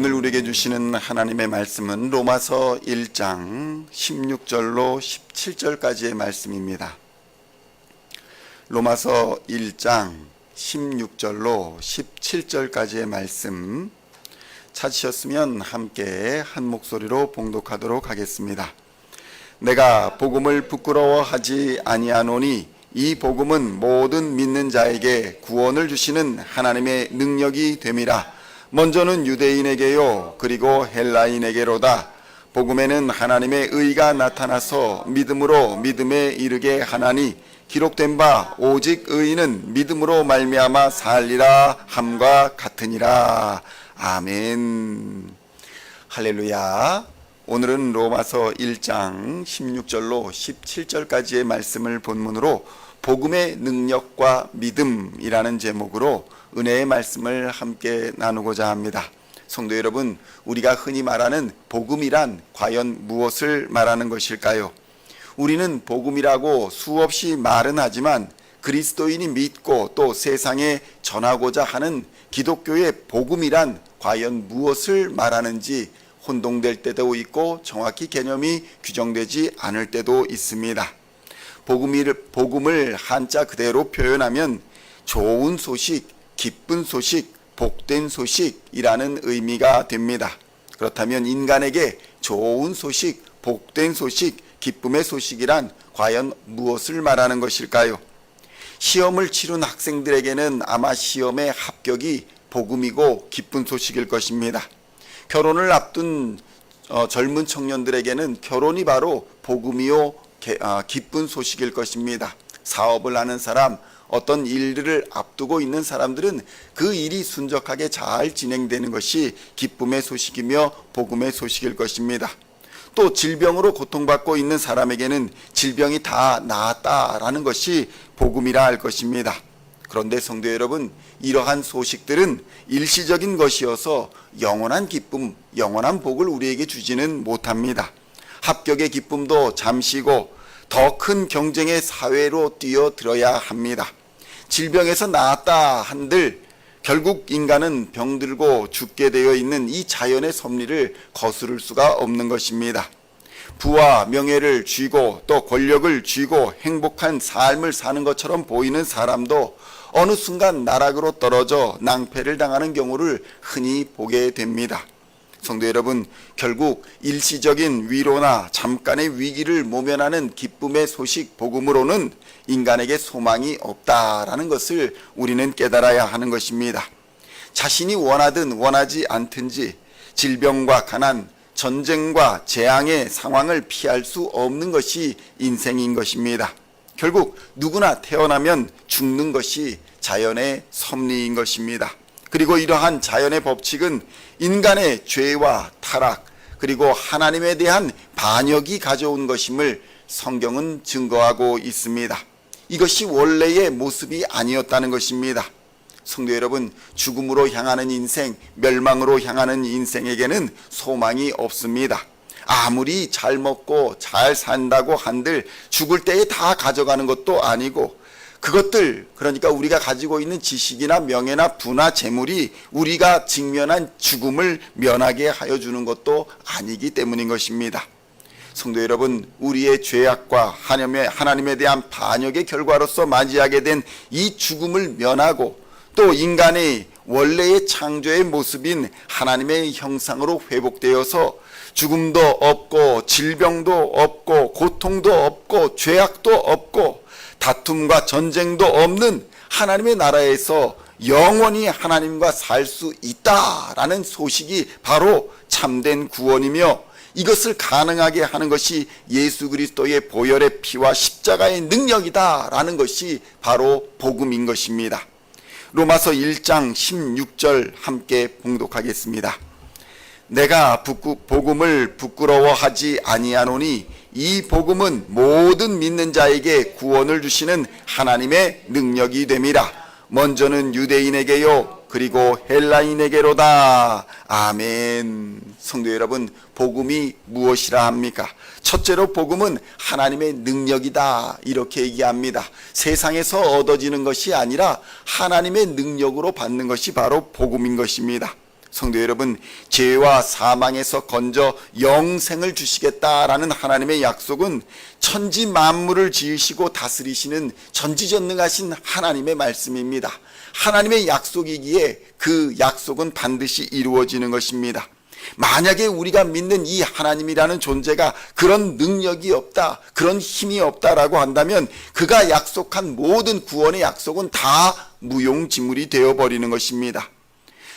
오늘 우리에게 주시는 하나님의 말씀은 로마서 1장 16절로 17절까지의 말씀입니다. 로마서 1장 16절로 17절까지의 말씀 찾으셨으면 함께 한 목소리로 봉독하도록 하겠습니다. 내가 복음을 부끄러워하지 아니하노니 이 복음은 모든 믿는 자에게 구원을 주시는 하나님의 능력이 됨이라. 먼저는 유대인에게요 그리고 헬라인에게로다. 복음에는 하나님의 의가 나타나서 믿음으로 믿음에 이르게 하나니 기록된 바 오직 의인은 믿음으로 말미암아 살리라 함과 같으니라. 아멘. 할렐루야. 오늘은 로마서 1장 16절로 17절까지의 말씀을 본문으로 복음의 능력과 믿음이라는 제목으로 은혜의 말씀을 함께 나누고자 합니다. 성도 여러분, 우리가 흔히 말하는 복음이란 과연 무엇을 말하는 것일까요? 우리는 복음이라고 수없이 말은 하지만 그리스도인이 믿고 또 세상에 전하고자 하는 기독교의 복음이란 과연 무엇을 말하는지 혼동될 때도 있고 정확히 개념이 규정되지 않을 때도 있습니다. 복음을 한자 그대로 표현하면 좋은 소식, 기쁜 소식, 복된 소식이라는 의미가 됩니다. 그렇다면 인간에게 좋은 소식, 복된 소식, 기쁨의 소식이란 과연 무엇을 말하는 것일까요? 시험을 치른 학생들에게는 아마 시험의 합격이 복음이고 기쁜 소식일 것입니다. 결혼을 앞둔 젊은 청년들에게는 결혼이 바로 복음이요 기쁜 소식일 것입니다. 사업을 하는 사람, 어떤 일들을 앞두고 있는 사람들은 그 일이 순적하게 잘 진행되는 것이 기쁨의 소식이며 복음의 소식일 것입니다. 또 질병으로 고통받고 있는 사람에게는 질병이 다 나았다라는 것이 복음이라 할 것입니다. 그런데 성도 여러분, 이러한 소식들은 일시적인 것이어서 영원한 기쁨, 영원한 복을 우리에게 주지는 못합니다. 합격의 기쁨도 잠시고 더 큰 경쟁의 사회로 뛰어들어야 합니다. 질병에서 나았다 한들 결국 인간은 병들고 죽게 되어 있는 이 자연의 섭리를 거스를 수가 없는 것입니다. 부와 명예를 쥐고 또 권력을 쥐고 행복한 삶을 사는 것처럼 보이는 사람도 어느 순간 나락으로 떨어져 낭패를 당하는 경우를 흔히 보게 됩니다. 성도 여러분, 결국 일시적인 위로나 잠깐의 위기를 모면하는 기쁨의 소식 복음으로는 인간에게 소망이 없다라는 것을 우리는 깨달아야 하는 것입니다. 자신이 원하든 원하지 않든지 질병과 가난, 전쟁과 재앙의 상황을 피할 수 없는 것이 인생인 것입니다. 결국 누구나 태어나면 죽는 것이 자연의 섭리인 것입니다. 그리고 이러한 자연의 법칙은 인간의 죄와 타락 그리고 하나님에 대한 반역이 가져온 것임을 성경은 증거하고 있습니다. 이것이 원래의 모습이 아니었다는 것입니다. 성도 여러분, 죽음으로 향하는 인생, 멸망으로 향하는 인생에게는 소망이 없습니다. 아무리 잘 먹고 잘 산다고 한들 죽을 때에 다 가져가는 것도 아니고 그것들, 그러니까 우리가 가지고 있는 지식이나 명예나 부나 재물이 우리가 직면한 죽음을 면하게 하여 주는 것도 아니기 때문인 것입니다. 성도 여러분, 우리의 죄악과 하나님에 대한 반역의 결과로서 맞이하게 된 이 죽음을 면하고 또 인간의 원래의 창조의 모습인 하나님의 형상으로 회복되어서 죽음도 없고 질병도 없고 고통도 없고 죄악도 없고 다툼과 전쟁도 없는 하나님의 나라에서 영원히 하나님과 살 수 있다라는 소식이 바로 참된 구원이며 이것을 가능하게 하는 것이 예수 그리스도의 보혈의 피와 십자가의 능력이다라는 것이 바로 복음인 것입니다. 로마서 1장 16절 함께 봉독하겠습니다. 내가 복음을 부끄러워하지 아니하노니 이 복음은 모든 믿는 자에게 구원을 주시는 하나님의 능력이 됨이라. 먼저는 유대인에게요 그리고 헬라인에게로다. 아멘. 성도 여러분, 복음이 무엇이라 합니까? 첫째로 복음은 하나님의 능력이다 이렇게 얘기합니다. 세상에서 얻어지는 것이 아니라 하나님의 능력으로 받는 것이 바로 복음인 것입니다. 성도 여러분, 죄와 사망에서 건져 영생을 주시겠다라는 하나님의 약속은 천지 만물을 지으시고 다스리시는 전지전능하신 하나님의 말씀입니다. 하나님의 약속이기에 그 약속은 반드시 이루어지는 것입니다. 만약에 우리가 믿는 이 하나님이라는 존재가 그런 능력이 없다, 그런 힘이 없다라고 한다면 그가 약속한 모든 구원의 약속은 다 무용지물이 되어버리는 것입니다.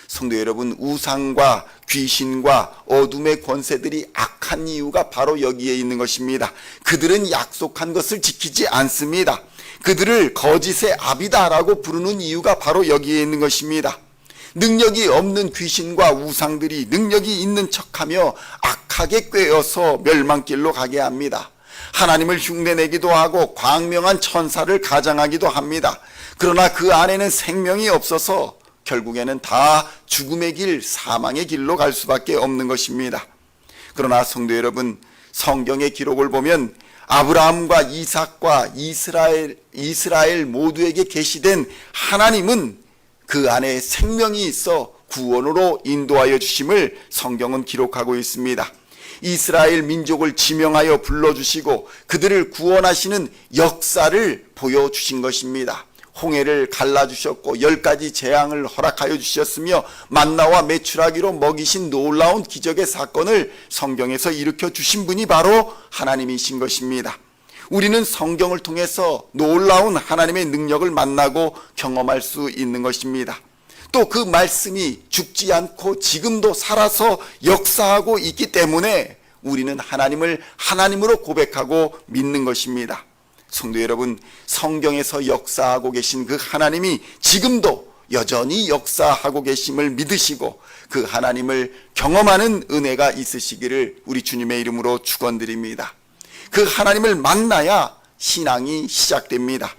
성도 여러분, 우상과 귀신과 어둠의 권세들이 악한 이유가 바로 여기에 있는 것입니다. 그들은 약속한 것을 지키지 않습니다. 그들을 거짓의 아비다라고 부르는 이유가 바로 여기에 있는 것입니다. 능력이 없는 귀신과 우상들이 능력이 있는 척하며 악하게 꾀어서 멸망길로 가게 합니다. 하나님을 흉내내기도 하고 광명한 천사를 가장하기도 합니다. 그러나 그 안에는 생명이 없어서 결국에는 다 죽음의 길, 사망의 길로 갈 수밖에 없는 것입니다. 그러나 성도 여러분, 성경의 기록을 보면 아브라함과 이삭과 이스라엘 모두에게 계시된 하나님은 그 안에 생명이 있어 구원으로 인도하여 주심을 성경은 기록하고 있습니다. 이스라엘 민족을 지명하여 불러주시고 그들을 구원하시는 역사를 보여주신 것입니다. 홍해를 갈라주셨고 10가지 재앙을 허락하여 주셨으며 만나와 메추라기로 먹이신 놀라운 기적의 사건을 성경에서 일으켜 주신 분이 바로 하나님이신 것입니다. 우리는 성경을 통해서 놀라운 하나님의 능력을 만나고 경험할 수 있는 것입니다. 또 그 말씀이 죽지 않고 지금도 살아서 역사하고 있기 때문에 우리는 하나님을 하나님으로 고백하고 믿는 것입니다. 성도 여러분, 성경에서 역사하고 계신 그 하나님이 지금도 여전히 역사하고 계심을 믿으시고 그 하나님을 경험하는 은혜가 있으시기를 우리 주님의 이름으로 축원드립니다. 그 하나님을 만나야 신앙이 시작됩니다.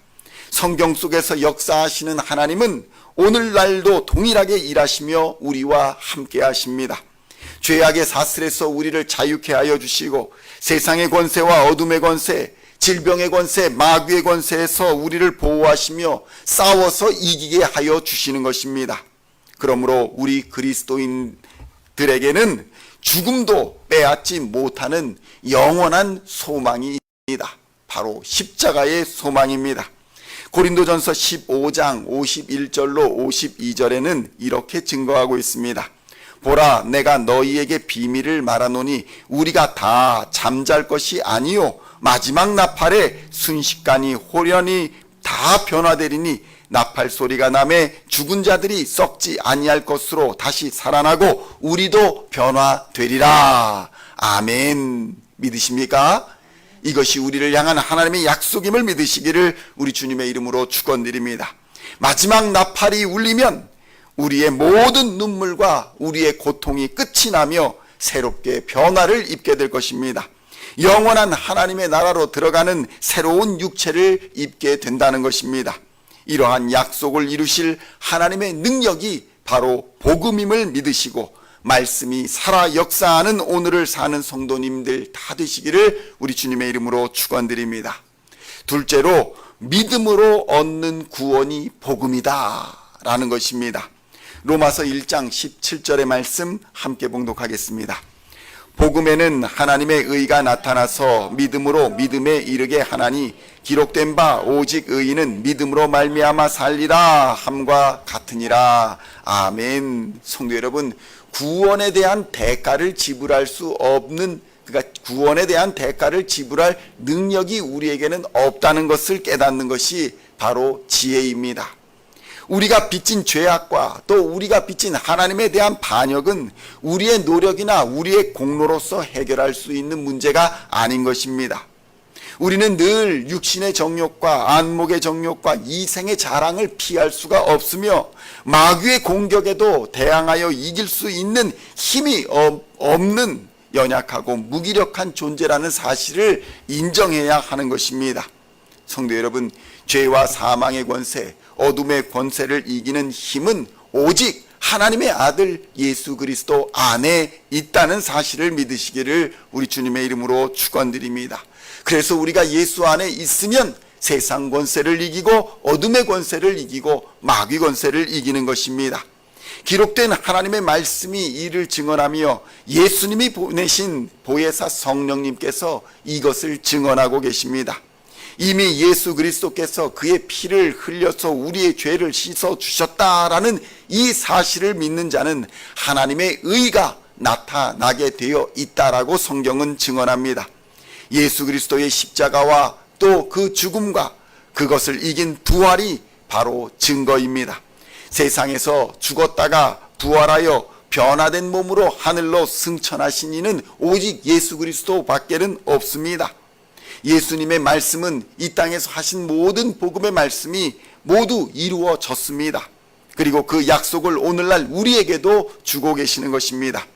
성경 속에서 역사하시는 하나님은 오늘날도 동일하게 일하시며 우리와 함께 하십니다. 죄악의 사슬에서 우리를 자유케 하여 주시고 세상의 권세와 어둠의 권세, 질병의 권세, 마귀의 권세에서 우리를 보호하시며 싸워서 이기게 하여 주시는 것입니다. 그러므로 우리 그리스도인들에게는 죽음도 빼앗지 못하는 영원한 소망이 있습니다. 바로 십자가의 소망입니다. 고린도전서 15장 51절로 52절에는 이렇게 증거하고 있습니다. 보라, 내가 너희에게 비밀을 말하노니 우리가 다 잠잘 것이 아니요 마지막 나팔에 순식간이 호련히 다 변화되리니 나팔 소리가 나매 죽은 자들이 썩지 아니할 것으로 다시 살아나고 우리도 변화되리라. 아멘. 믿으십니까? 이것이 우리를 향한 하나님의 약속임을 믿으시기를 우리 주님의 이름으로 축원드립니다. 마지막 나팔이 울리면 우리의 모든 눈물과 우리의 고통이 끝이 나며 새롭게 변화를 입게 될 것입니다. 영원한 하나님의 나라로 들어가는 새로운 육체를 입게 된다는 것입니다. 이러한 약속을 이루실 하나님의 능력이 바로 복음임을 믿으시고 말씀이 살아 역사하는 오늘을 사는 성도님들 다 되시기를 우리 주님의 이름으로 축원드립니다. 둘째로 믿음으로 얻는 구원이 복음이다 라는 것입니다. 로마서 1장 17절의 말씀 함께 봉독하겠습니다. 복음에는 하나님의 의가 나타나서 믿음으로 믿음에 이르게 하나니 기록된 바 오직 의인은 믿음으로 말미암아 살리라 함과 같으니라. 아멘. 성도 여러분, 구원에 대한 대가를 지불할 수 없는, 그러니까 구원에 대한 대가를 지불할 능력이 우리에게는 없다는 것을 깨닫는 것이 바로 지혜입니다. 우리가 빚진 죄악과 또 우리가 빚진 하나님에 대한 반역은 우리의 노력이나 우리의 공로로서 해결할 수 있는 문제가 아닌 것입니다. 우리는 늘 육신의 정욕과 안목의 정욕과 이생의 자랑을 피할 수가 없으며 마귀의 공격에도 대항하여 이길 수 있는 힘이 없는 연약하고 무기력한 존재라는 사실을 인정해야 하는 것입니다. 성도 여러분, 죄와 사망의 권세, 어둠의 권세를 이기는 힘은 오직 하나님의 아들 예수 그리스도 안에 있다는 사실을 믿으시기를 우리 주님의 이름으로 축원드립니다. 그래서 우리가 예수 안에 있으면 세상 권세를 이기고 어둠의 권세를 이기고 마귀 권세를 이기는 것입니다. 기록된 하나님의 말씀이 이를 증언하며 예수님이 보내신 보혜사 성령님께서 이것을 증언하고 계십니다. 이미 예수 그리스도께서 그의 피를 흘려서 우리의 죄를 씻어 주셨다라는 이 사실을 믿는 자는 하나님의 의가 나타나게 되어 있다라고 성경은 증언합니다. 예수 그리스도의 십자가와 또 그 죽음과 그것을 이긴 부활이 바로 증거입니다. 세상에서 죽었다가 부활하여 변화된 몸으로 하늘로 승천하신 이는 오직 예수 그리스도 밖에는 없습니다. 예수님의 말씀은 이 땅에서 하신 모든 복음의 말씀이 모두 이루어졌습니다. 그리고 그 약속을 오늘날 우리에게도 주고 계시는 것입니다.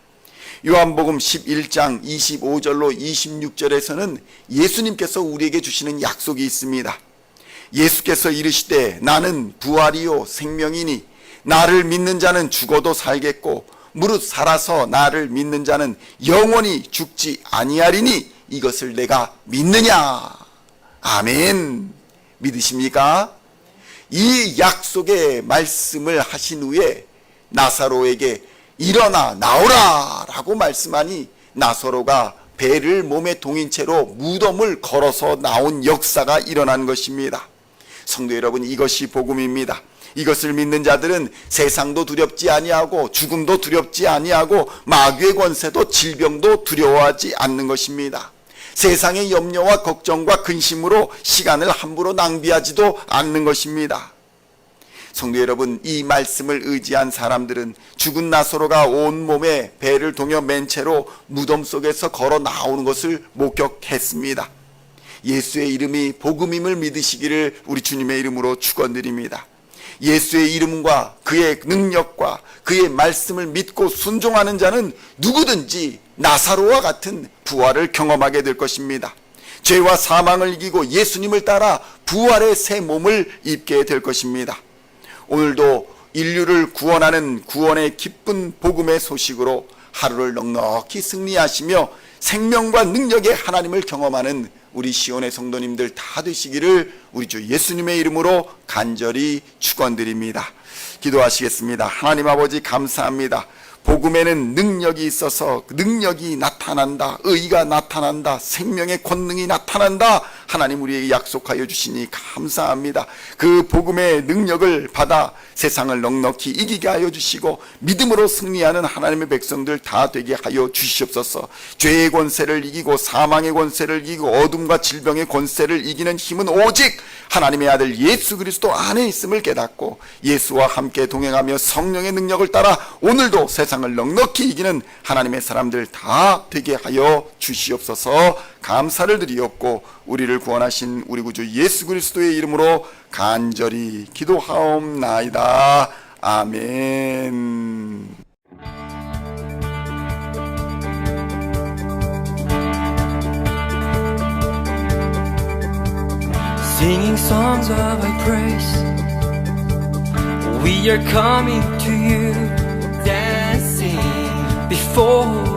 요한복음 11장 25절로 26절에서는 예수님께서 우리에게 주시는 약속이 있습니다. 예수께서 이르시되 나는 부활이요 생명이니 나를 믿는 자는 죽어도 살겠고 무릇 살아서 나를 믿는 자는 영원히 죽지 아니하리니 이것을 내가 믿느냐? 아멘. 믿으십니까? 이 약속의 말씀을 하신 후에 나사로에게 일어나 나오라 라고 말씀하니 나사로가 배를 몸에 동인 채로 무덤을 걸어서 나온 역사가 일어난 것입니다. 성도 여러분, 이것이 복음입니다. 이것을 믿는 자들은 세상도 두렵지 아니하고 죽음도 두렵지 아니하고 마귀의 권세도 질병도 두려워하지 않는 것입니다. 세상의 염려와 걱정과 근심으로 시간을 함부로 낭비하지도 않는 것입니다. 성도 여러분, 이 말씀을 의지한 사람들은 죽은 나사로가 온몸에 배를 동여 맨 채로 무덤 속에서 걸어 나오는 것을 목격했습니다. 예수의 이름이 복음임을 믿으시기를 우리 주님의 이름으로 축원드립니다. 예수의 이름과 그의 능력과 그의 말씀을 믿고 순종하는 자는 누구든지 나사로와 같은 부활을 경험하게 될 것입니다. 죄와 사망을 이기고 예수님을 따라 부활의 새 몸을 입게 될 것입니다. 오늘도 인류를 구원하는 구원의 기쁜 복음의 소식으로 하루를 넉넉히 승리하시며 생명과 능력의 하나님을 경험하는 우리 시온의 성도님들 다 되시기를 우리 주 예수님의 이름으로 간절히 축원드립니다. 기도하시겠습니다. 하나님 아버지 감사합니다. 복음에는 능력이 있어서 능력이 나타난다. 의가 나타난다. 생명의 권능이 나타난다. 하나님 우리에게 약속하여 주시니 감사합니다. 그 복음의 능력을 받아 세상을 넉넉히 이기게 하여 주시고 믿음으로 승리하는 하나님의 백성들 다 되게 하여 주시옵소서. 죄의 권세를 이기고 사망의 권세를 이기고 어둠과 질병의 권세를 이기는 힘은 오직 하나님의 아들 예수 그리스도 안에 있음을 깨닫고 예수와 함께 동행하며 성령의 능력을 따라 오늘도 세상을 넉넉히 이기는 하나님의 사람들 다 되게 하여 주시옵소서. 감사를 드리옵고 우리를 구원하신 우리 구주 예수 그리스도의 이름으로 간절히 기도하옵나이다. 아멘. Singing songs of thy praise, we are coming to you, dancing before